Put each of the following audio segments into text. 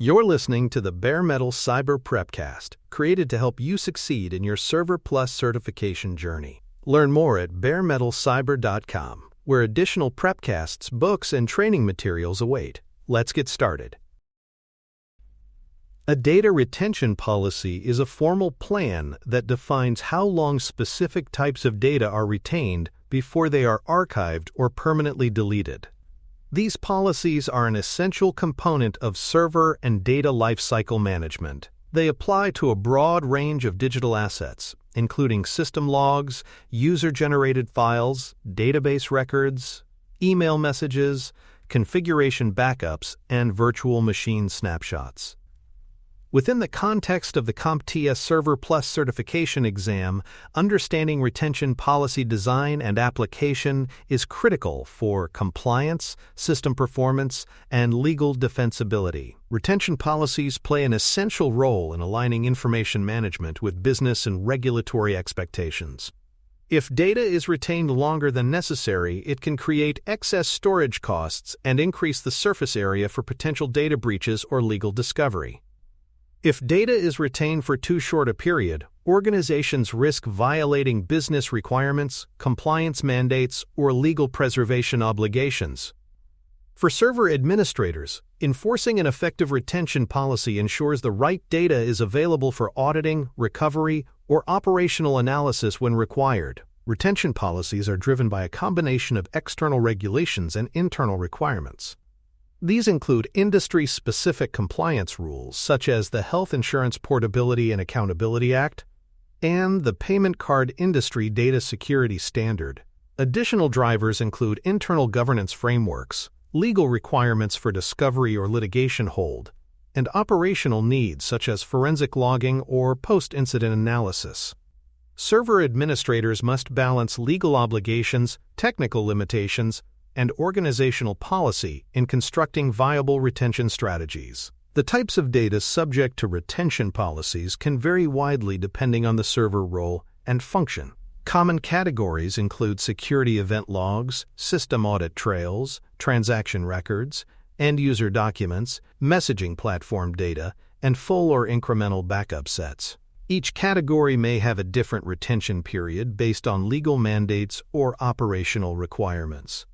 You're listening to the Bare Metal Cyber Prepcast, created to help you succeed in your Server Plus certification journey. Learn more at baremetalcyber.com, where additional prepcasts, books, and training materials await. Let's get started. A data retention policy is a formal plan that defines how long specific types of data are retained before they are archived or permanently deleted. These policies are an essential component of server and data lifecycle management. They apply to a broad range of digital assets, including system logs, user-generated files, database records, email messages, configuration backups, and virtual machine snapshots. Within the context of the CompTIA Server Plus certification exam, understanding retention policy design and application is critical for compliance, system performance, and legal defensibility. Retention policies play an essential role in aligning information management with business and regulatory expectations. If data is retained longer than necessary, it can create excess storage costs and increase the surface area for potential data breaches or legal discovery. If data is retained for too short a period, organizations risk violating business requirements, compliance mandates, or legal preservation obligations. For server administrators, enforcing an effective retention policy ensures the right data is available for auditing, recovery, or operational analysis when required. Retention policies are driven by a combination of external regulations and internal requirements. These include industry-specific compliance rules such as the Health Insurance Portability and Accountability Act and the Payment Card Industry Data Security Standard. Additional drivers include internal governance frameworks, legal requirements for discovery or litigation hold, and operational needs such as forensic logging or post-incident analysis. Server administrators must balance legal obligations, technical limitations, and organizational policy in constructing viable retention strategies. The types of data subject to retention policies can vary widely depending on the server role and function. Common categories include security event logs, system audit trails, transaction records, end-user documents, messaging platform data, and full or incremental backup sets. Each category may have a different retention period based on legal mandates or operational requirements.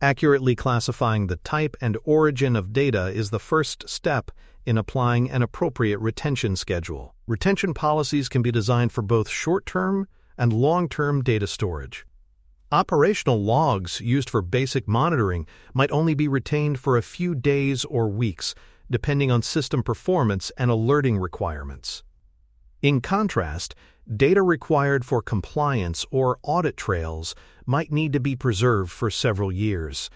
Accurately classifying the type and origin of data is the first step in applying an appropriate retention schedule. Retention policies can be designed for both short-term and long-term data storage. Operational logs used for basic monitoring might only be retained for a few days or weeks, depending on system performance and alerting requirements. In contrast, data required for compliance or audit trails might need to be preserved for several years.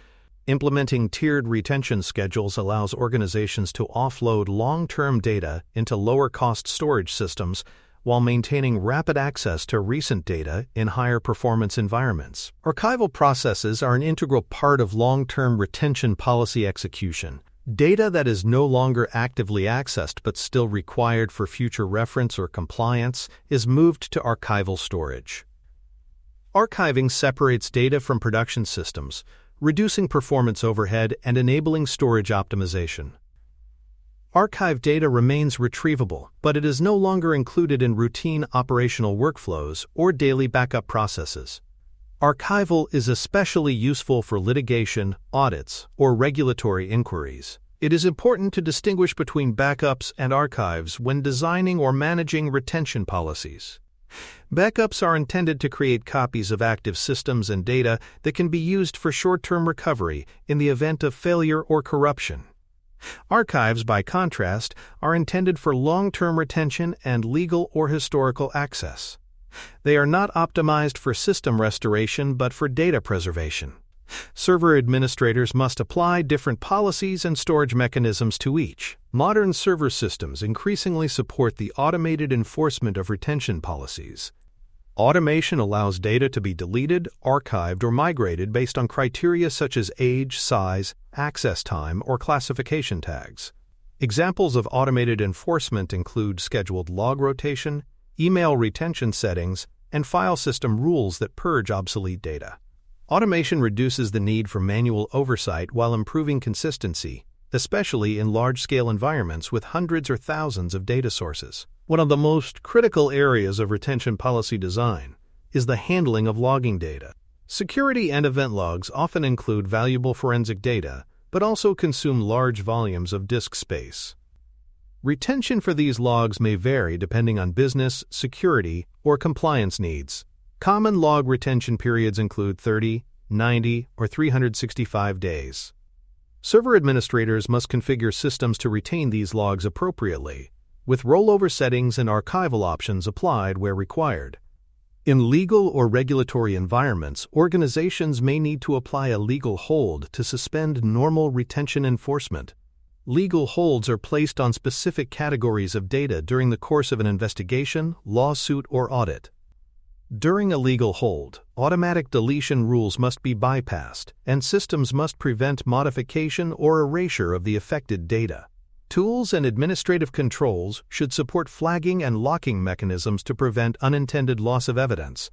Implementing tiered retention schedules allows organizations to offload long-term data into lower-cost storage systems while maintaining rapid access to recent data in higher-performance environments. Archival processes are an integral part of long-term retention policy execution. Data that is no longer actively accessed but still required for future reference or compliance is moved to archival storage. Archiving separates data from production systems, reducing performance overhead and enabling storage optimization. Archived data remains retrievable, but it is no longer included in routine operational workflows or daily backup processes. Archival is especially useful for litigation, audits, or regulatory inquiries. It is important to distinguish between backups and archives when designing or managing retention policies. Backups are intended to create copies of active systems and data that can be used for short-term recovery in the event of failure or corruption. Archives, by contrast, are intended for long-term retention and legal or historical access. They are not optimized for system restoration but for data preservation. Server administrators must apply different policies and storage mechanisms to each. Modern server systems increasingly support the automated enforcement of retention policies. Automation allows data to be deleted, archived, or migrated based on criteria such as age, size, access time, or classification tags. Examples of automated enforcement include scheduled log rotation, email retention settings, and file system rules that purge obsolete data. Automation reduces the need for manual oversight while improving consistency, especially in large-scale environments with hundreds or thousands of data sources. One of the most critical areas of retention policy design is the handling of logging data. Security and event logs often include valuable forensic data, but also consume large volumes of disk space. Retention for these logs may vary depending on business, security, or compliance needs. Common log retention periods include 30, 90, or 365 days. Server administrators must configure systems to retain these logs appropriately, with rollover settings and archival options applied where required. In legal or regulatory environments, organizations may need to apply a legal hold to suspend normal retention enforcement. Legal holds are placed on specific categories of data during the course of an investigation, lawsuit, or audit. During a legal hold, automatic deletion rules must be bypassed, and systems must prevent modification or erasure of the affected data. Tools and administrative controls should support flagging and locking mechanisms to prevent unintended loss of evidence.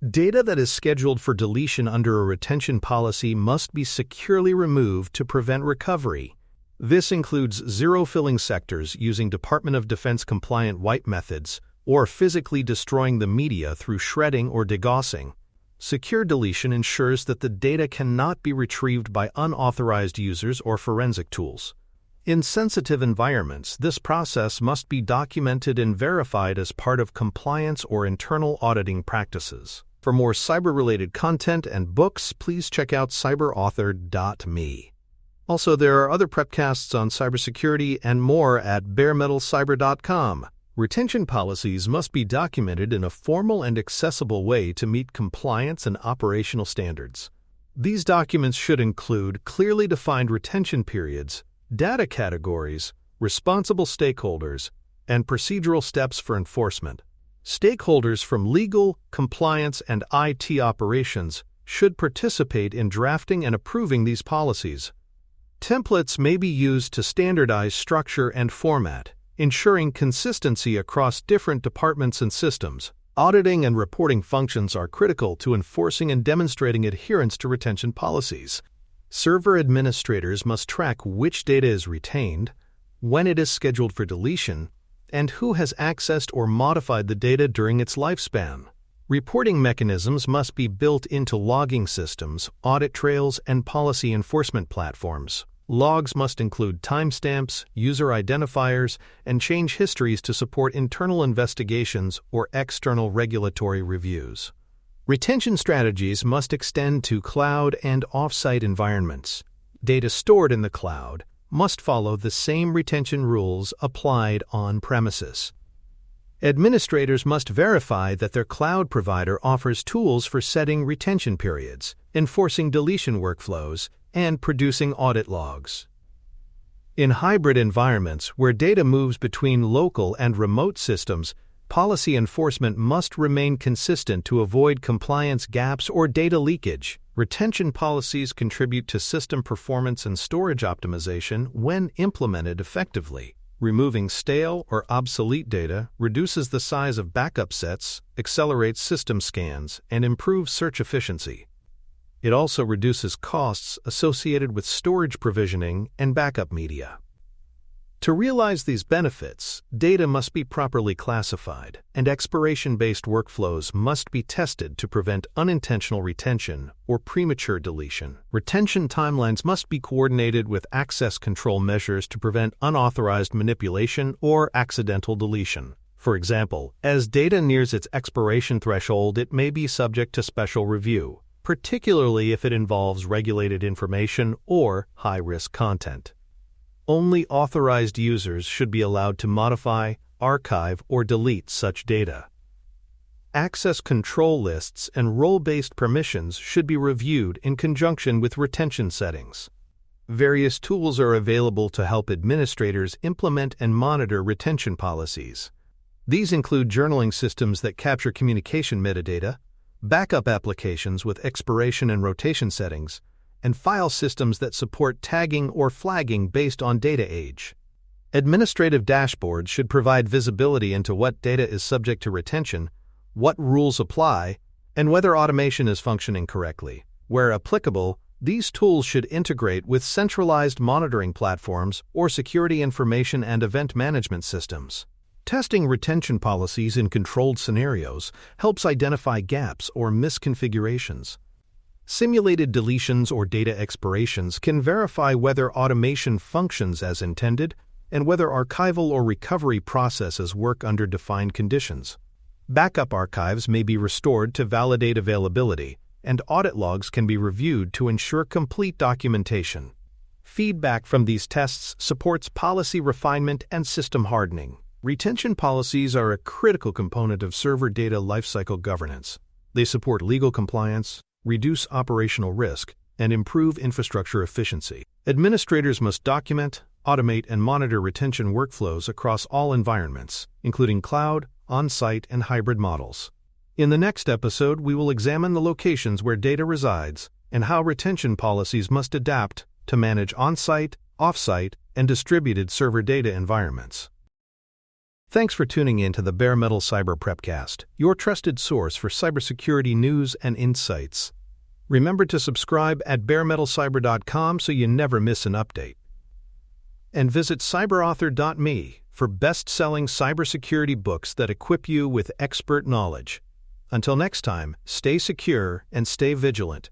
Data that is scheduled for deletion under a retention policy must be securely removed to prevent recovery. This includes zero-filling sectors using Department of Defense-compliant wipe methods or physically destroying the media through shredding or degaussing. Secure deletion ensures that the data cannot be retrieved by unauthorized users or forensic tools. In sensitive environments, this process must be documented and verified as part of compliance or internal auditing practices. For more cyber-related content and books, please check out cyberauthor.me. Also, there are other prepcasts on cybersecurity and more at baremetalcyber.com. Retention policies must be documented in a formal and accessible way to meet compliance and operational standards. These documents should include clearly defined retention periods, data categories, responsible stakeholders, and procedural steps for enforcement. Stakeholders from legal, compliance, and IT operations should participate in drafting and approving these policies. Templates may be used to standardize structure and format, ensuring consistency across different departments and systems. Auditing and reporting functions are critical to enforcing and demonstrating adherence to retention policies. Server administrators must track which data is retained, when it is scheduled for deletion, and who has accessed or modified the data during its lifespan. Reporting mechanisms must be built into logging systems, audit trails, and policy enforcement platforms. Logs must include timestamps, user identifiers, and change histories to support internal investigations or external regulatory reviews. Retention strategies must extend to cloud and off-site environments. Data stored in the cloud must follow the same retention rules applied on premises. Administrators must verify that their cloud provider offers tools for setting retention periods, enforcing deletion workflows, and producing audit logs. In hybrid environments where data moves between local and remote systems, policy enforcement must remain consistent to avoid compliance gaps or data leakage. Retention policies contribute to system performance and storage optimization when implemented effectively. Removing stale or obsolete data reduces the size of backup sets, accelerates system scans, and improves search efficiency. It also reduces costs associated with storage provisioning and backup media. To realize these benefits, data must be properly classified, and expiration-based workflows must be tested to prevent unintentional retention or premature deletion. Retention timelines must be coordinated with access control measures to prevent unauthorized manipulation or accidental deletion. For example, as data nears its expiration threshold, it may be subject to special review, particularly if it involves regulated information or high-risk content. Only authorized users should be allowed to modify, archive, or delete such data. Access control lists and role-based permissions should be reviewed in conjunction with retention settings. Various tools are available to help administrators implement and monitor retention policies. These include journaling systems that capture communication metadata, backup applications with expiration and rotation settings, and file systems that support tagging or flagging based on data age. Administrative dashboards should provide visibility into what data is subject to retention, what rules apply, and whether automation is functioning correctly. Where applicable, These tools should integrate with centralized monitoring platforms or security information and event management systems. Testing retention policies in controlled scenarios helps identify gaps or misconfigurations. Simulated deletions or data expirations can verify whether automation functions as intended and whether archival or recovery processes work under defined conditions. Backup archives may be restored to validate availability, and audit logs can be reviewed to ensure complete documentation. Feedback from these tests supports policy refinement and system hardening. Retention policies are a critical component of server data lifecycle governance. They support legal compliance, reduce operational risk, and improve infrastructure efficiency. Administrators must document, automate, and monitor retention workflows across all environments, including cloud, on-site, and hybrid models. In the next episode, we will examine the locations where data resides and how retention policies must adapt to manage on-site, off-site, and distributed server data environments. Thanks for tuning in to the Bare Metal Cyber Prepcast, your trusted source for cybersecurity news and insights. Remember to subscribe at baremetalcyber.com so you never miss an update. And visit cyberauthor.me for best-selling cybersecurity books that equip you with expert knowledge. Until next time, stay secure and stay vigilant.